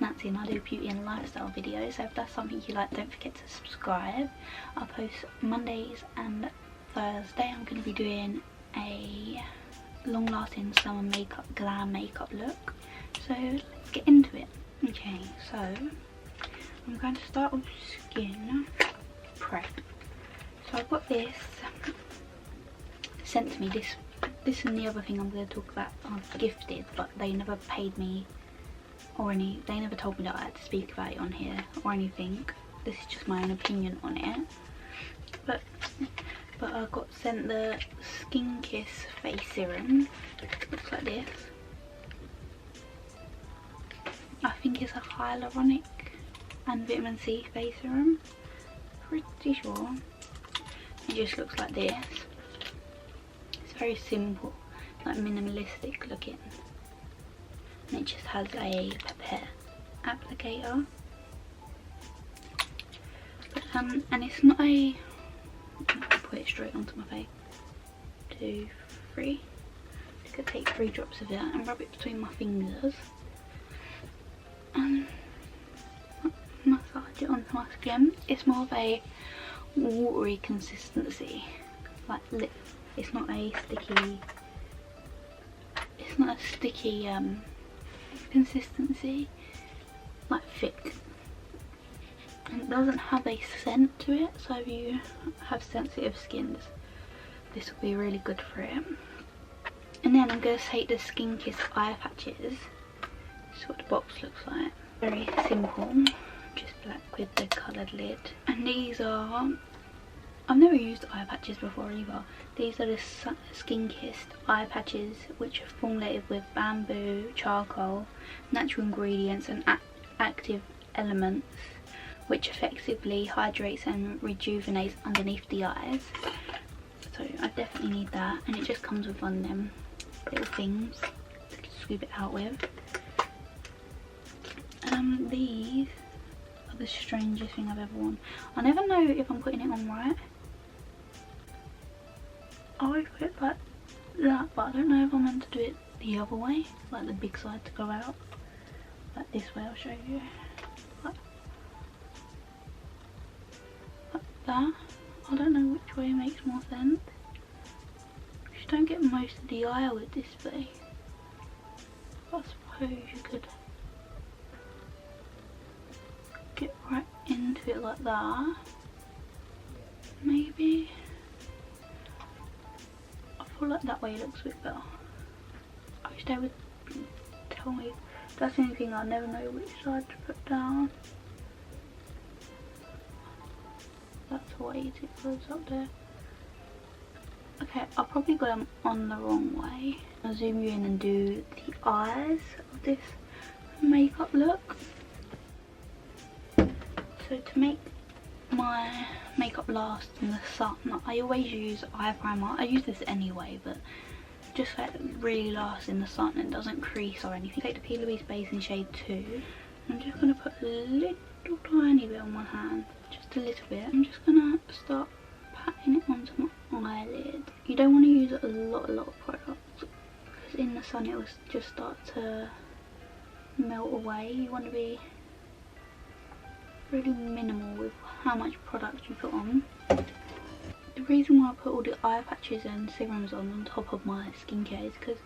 Nancey and I do beauty and lifestyle videos, so if that's something you like, don't forget to subscribe. I post Mondays and Thursday. I'm going to be doing a long lasting summer makeup, glam makeup look. So let's get into it. Okay, so I'm going to start with skin prep. So I've got this sent to me. This and the other thing I'm going to talk about I've gifted, but they never paid me or they never told me that I had to speak about it on here or anything. This is just my own opinion on it. But I got sent the Skin Kiss face serum. Looks like this. I think it's a hyaluronic and vitamin C face serum. Pretty sure. It just looks like this. It's very simple, like minimalistic looking. And it just has a pipette applicator. But, and it's not a... I'll put it straight onto my face. 2, 3. Just gonna take 3 drops of it and rub it between my fingers. And massage it onto my skin. It's more of a watery consistency, like lip. It's not a sticky. It's not a sticky consistency, like thick. And it doesn't have a scent to it, so if you have sensitive skin, this will be really good for it. And then I'm going to take the Skin Kiss eye patches. This is what the box looks like. Very simple, just black with the coloured lid. And these are, I've never used eye patches before either. These are the Skin Kissed eye patches, which are formulated with bamboo, charcoal, natural ingredients and active elements, which effectively hydrates and rejuvenates underneath the eyes. So I definitely need that, and it just comes with one of them little things to scoop it out with. These are the strangest thing I've ever worn. I never know if I'm putting it on right. I always put it like that, but I don't know if I'm meant to do it the other way, like the big side to go out. Like this way, I'll show you. Like that. I don't know which way makes more sense. You don't get most of the eye with this way. I suppose you could get right into it like that. Maybe. I feel like that way looks a bit better. I wish they would tell me. That's the only thing, I never know which side to put down. That's way too close up there. Okay, I probably got them on the wrong way. I'll zoom you in and do the eyes of this makeup look. So to make my makeup last in the sun, I always use eye primer. I use this anyway, but just so it really lasts in the sun and doesn't crease or anything. Take the PLOUISE base in shade 2. I'm just going to put a little tiny bit on my hand, just a little bit. I'm just going to start patting it onto my eyelid. You don't want to use a lot of product, because in the sun it will just start to melt away. You want to be really minimal with how much product you put on. The reason why I put all the eye patches and serums on top of my skincare is because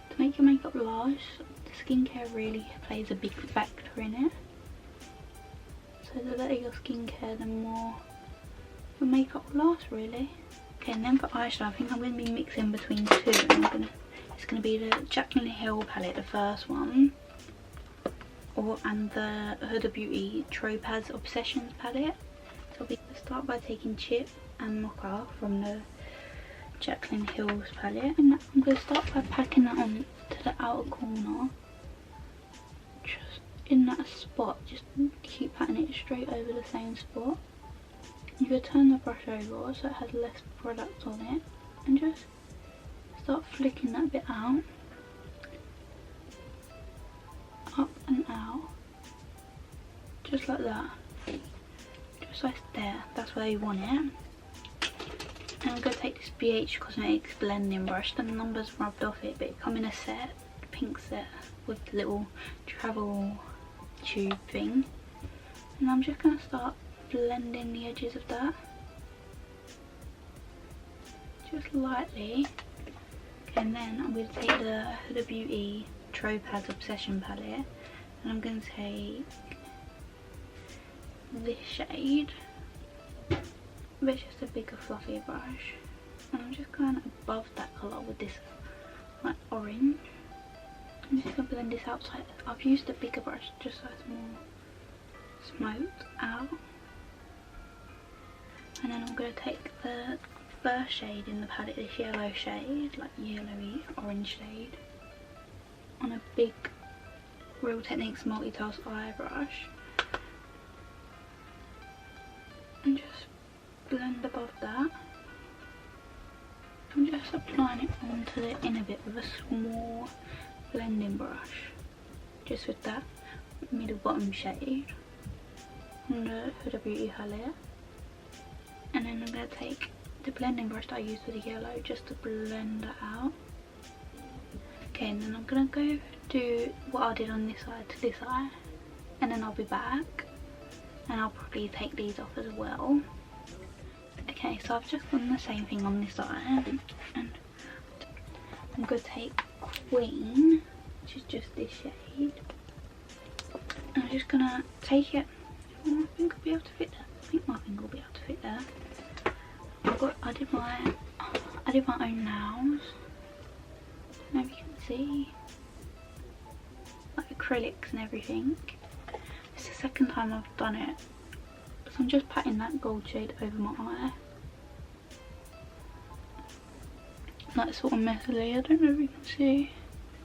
to make your makeup last, the skincare really plays a big factor in it. So the better your skincare, the more your makeup will last, really. Okay, and then for eyeshadow, I think I'm going to be mixing between two. And it's going to be the Jaclyn Hill palette, the first one. And the Huda Beauty Topaz Obsessions palette. So I'll start by taking Chip and Mocha from the Jaclyn Hill's palette, and I'm going to start by packing that on to the outer corner, just in that spot. Just keep patting it straight over the same spot. You can turn the brush over so it has less product on it, and just start flicking that bit out, up and out, just like that. Just like there, that's where you want it. And I'm going to take this BH Cosmetics blending brush. The numbers rubbed off it, but it come in a set, pink set, with the little travel tube thing. And I'm just going to start blending the edges of that. Just lightly. Okay, and then I'm going to take the Huda Beauty Topaz Obsession palette. And I'm going to take this shade. But it's just a bigger fluffier brush. And I'm just going above that colour with this like orange. I'm just going to blend this out. So I've used a bigger brush just so it's more smoked out. And then I'm going to take the first shade in the palette, this yellow shade, like yellowy orange shade, on a big Real Techniques multitask eye brush. And just blend above that. I'm just applying it onto the inner bit with a small blending brush, just with that middle bottom shade on the Huda Beauty palette. And then I'm going to take the blending brush that I used with the yellow just to blend that out. Okay, and then I'm going to go do what I did on this side to this eye, and then I'll be back and I'll probably take these off as well. Okay, so I've just done the same thing on this eye, and I'm going to take Queen, which is just this shade, and I'm just going to take it. Oh, I think I'll be able to fit that. I think my finger will be able to fit there. I did my own nails. I don't know if you can see, like acrylics and everything. It's the second time I've done it, so I'm just patting that gold shade over my eye. Like sort of messily. I don't know if you can see.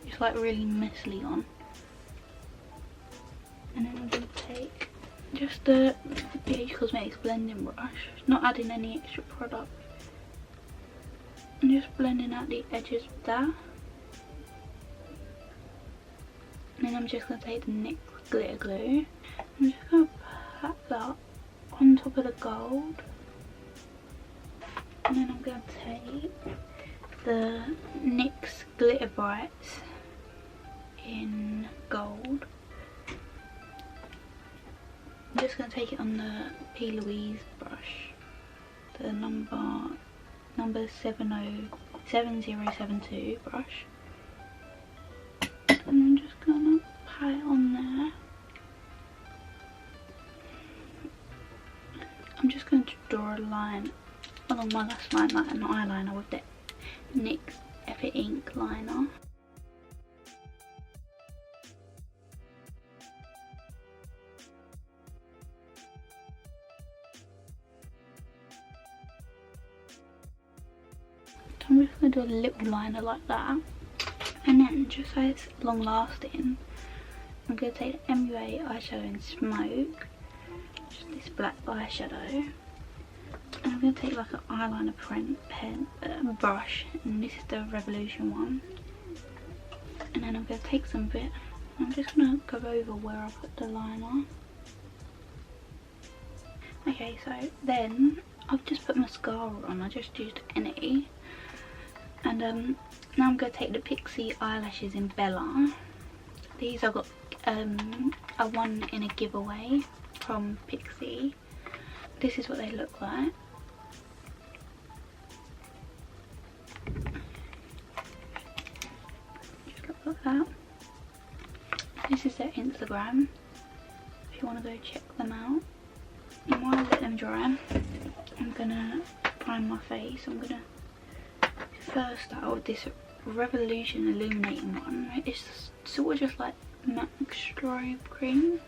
It's like really messily on. And then I'm going to take just the BH Cosmetics blending brush, not adding any extra product, and just blending out the edges of that. And then I'm just going to take the NYX glitter glue. I'm just going to pat that on top of the gold. And then I'm going to take the NYX Glitter Brights in gold. I'm just going to take it on the PLOUISE brush, the number 7072 brush. And I'm just going to pat it on there. I'm just going to draw a line along my lash line like an eyeliner with the NYX Effort Ink liner. I'm just going to do a little liner like that, and then just so it's long lasting, I'm going to take the MUA eyeshadow in Smoke, just this black eyeshadow, and I'm going to take like an eyeliner brush, and this is the Revolution one, and then I'm going to take some of it, and I'm just going to go over where I put the liner. Okay, so then I've just put mascara on. I just used any. And now I'm going to take the Pixie eyelashes in Bella. These I got I won in a giveaway from Pixie. This is what they look like. Just look like that. This is their Instagram, if you want to go check them out. And while I let them dry, I'm going to prime my face. I'm going to first start with this Revolution illuminating one. It's sort of just like MAC strobe cream.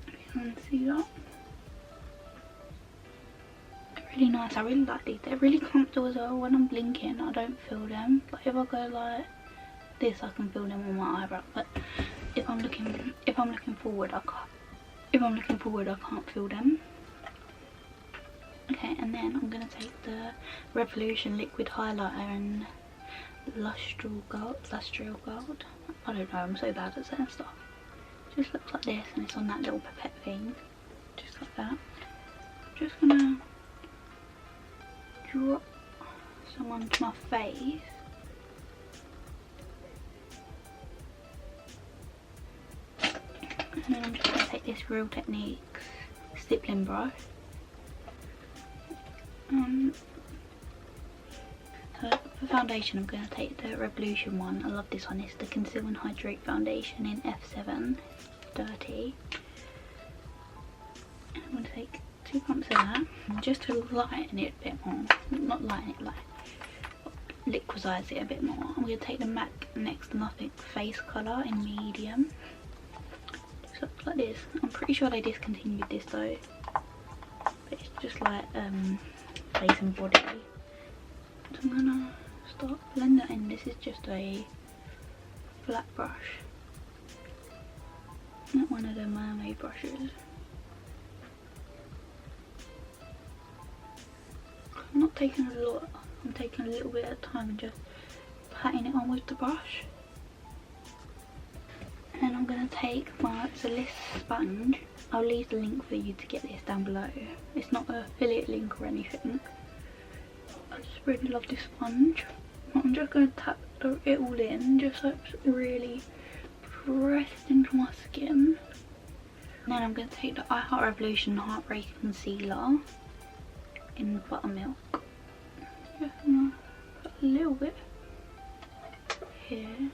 If you can see that. They're really nice. I really like these. They're really comfortable as well. When I'm blinking, I don't feel them. But if I go like this, I can feel them on my eyebrow. But if I'm looking forward, I can't. If I'm looking forward, I can't feel them. Okay, and then I'm going to take the Revolution liquid highlighter in Lustral Gold. I don't know, I'm so bad at saying stuff. It just looks like this, and it's on that little pipette thing. Just like that. I'm just going to drop some onto my face. And then I'm just going to take this Real Techniques stippling brush. So for foundation, I'm going to take the Revolution one. I love this one. It's the Conceal and Hydrate Foundation in F7. Dirty. And I'm going to take 2 pumps of that just to lighten it a bit more. Not lighten it, like liquidize it a bit more. I'm going to take the MAC Next to Nothing face colour in medium. Just looks like this. I'm pretty sure they discontinued this though. But it's just like face and body. So I'm gonna start blending in. This is just a flat brush, not one of the mermaid brushes. I'm not taking a lot, I'm taking a little bit at a time and just patting it on with the brush. And then I'm gonna take my Solis sponge. I'll leave the link for you to get this down below. It's not an affiliate link or anything. I just really love this sponge. I'm just going to tap it all in, just so it's really pressed into my skin. And then I'm going to take the I Heart Revolution Heartbreak Concealer in Buttermilk. Just going to put a little bit here.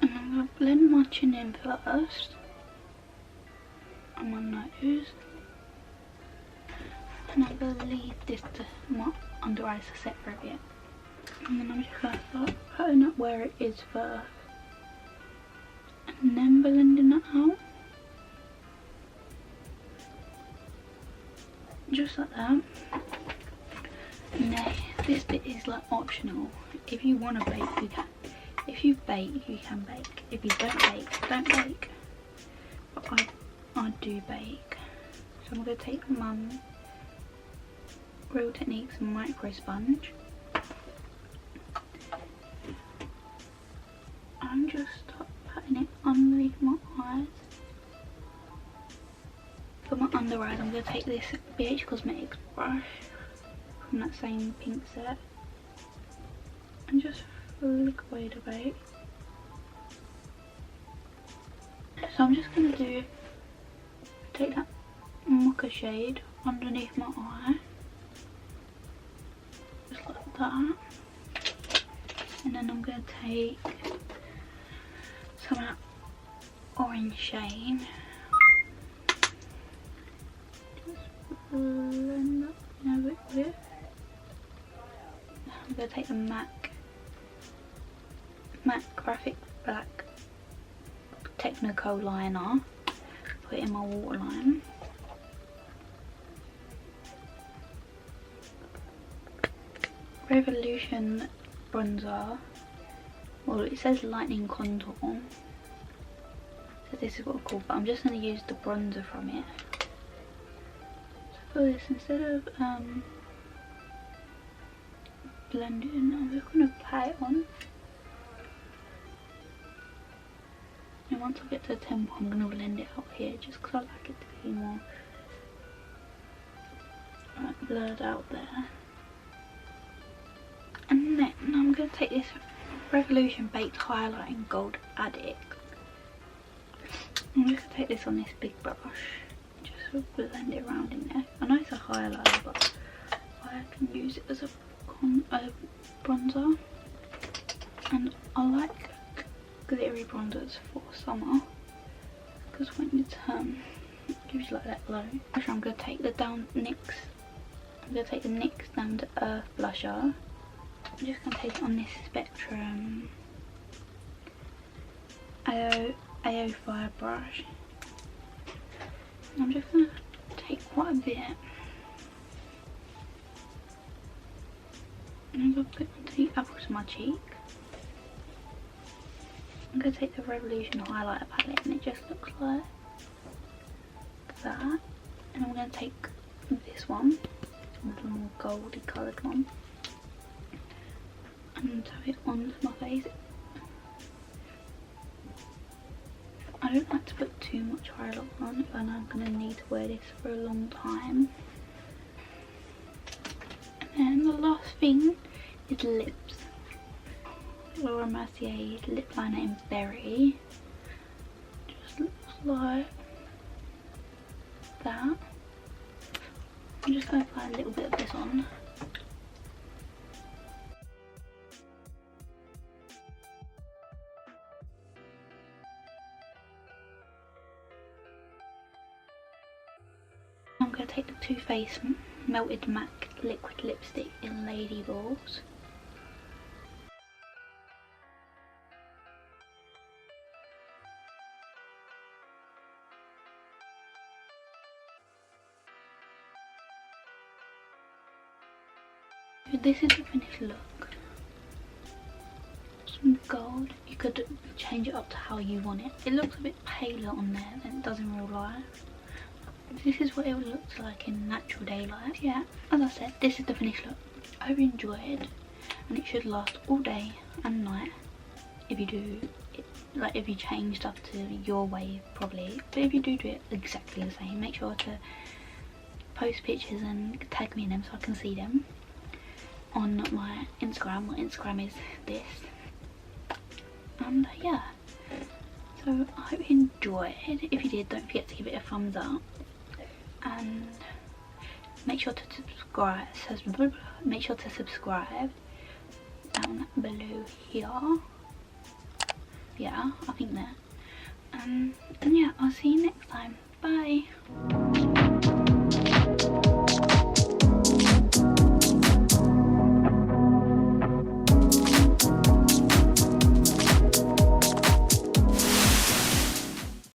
And I'm going to blend my chin in first. On my nose, and I'm going to leave this to my under eyes to set for a bit, and then I'm just going to start putting up where it is first and then blending it out just like that. And then this bit is like optional. If you want to bake, you can. If you bake, you can bake. If you don't bake, don't bake. But I do bake. So I'm going to take my Real Techniques micro sponge. I'm just start patting it underneath my eyes. For my under eyes, I'm going to take this BH Cosmetics brush from that same pink set and just flick away the bake. So I'm just going to take that mocha shade underneath my eye, just like that, and then I'm going to take some of that orange shade, just blend that in a bit with it. I'm going to take the MAC Graphic Black Technico liner, put it in my waterline. Revolution bronzer. Well, it says lightning contour, so this is what it's called, but I'm just going to use the bronzer from it. So for this, instead of blending, I'm just going to pat it on. And once I get to the temple, I'm going to blend it out here, just because I like it to be more blurred out there. And then I'm going to take this Revolution Baked Highlighting Gold Addict. I'm just going to take this on this big brush, just to blend it around in there. I know it's a highlighter, but I can use it as a bronzer. And I like glittery bronzers for summer, because when you turn, it gives you like that glow. I'm going to take the NYX Down to Earth blusher. I'm just going to take it on this Spectrum AO5 brush. And I'm just going to take quite a bit. And I'm going to put it onto the apples of my cheek. I'm going to take the Revolution highlighter palette, and it just looks like that. And I'm going to take this one, a little more goldy coloured one, and tap it onto my face. I don't like to put too much highlight on, and I'm going to need to wear this for a long time. And then the last thing is Lips. Laura Mercier lip liner in Berry. Just looks like that. I'm just going to apply a little bit of this on. I'm going to take the Too Faced Melted MAC liquid lipstick in Lady Balls. This is the finished look. Some gold. You could change it up to how you want it. It looks a bit paler on there than it does in real life. This is what it looks like in natural daylight. Yeah, as I said, this is the finished look. I hope you enjoyed, and it should last all day and night if you do it, like if you change stuff to your way probably. But if you do it exactly the same, make sure to post pictures and tag me in them so I can see them on my Instagram. My Instagram is this. And yeah, so I hope you enjoyed. If you did, don't forget to give it a thumbs up and make sure to subscribe. Make sure to subscribe down below here. Yeah, I think that. And yeah, I'll see you next time. Bye.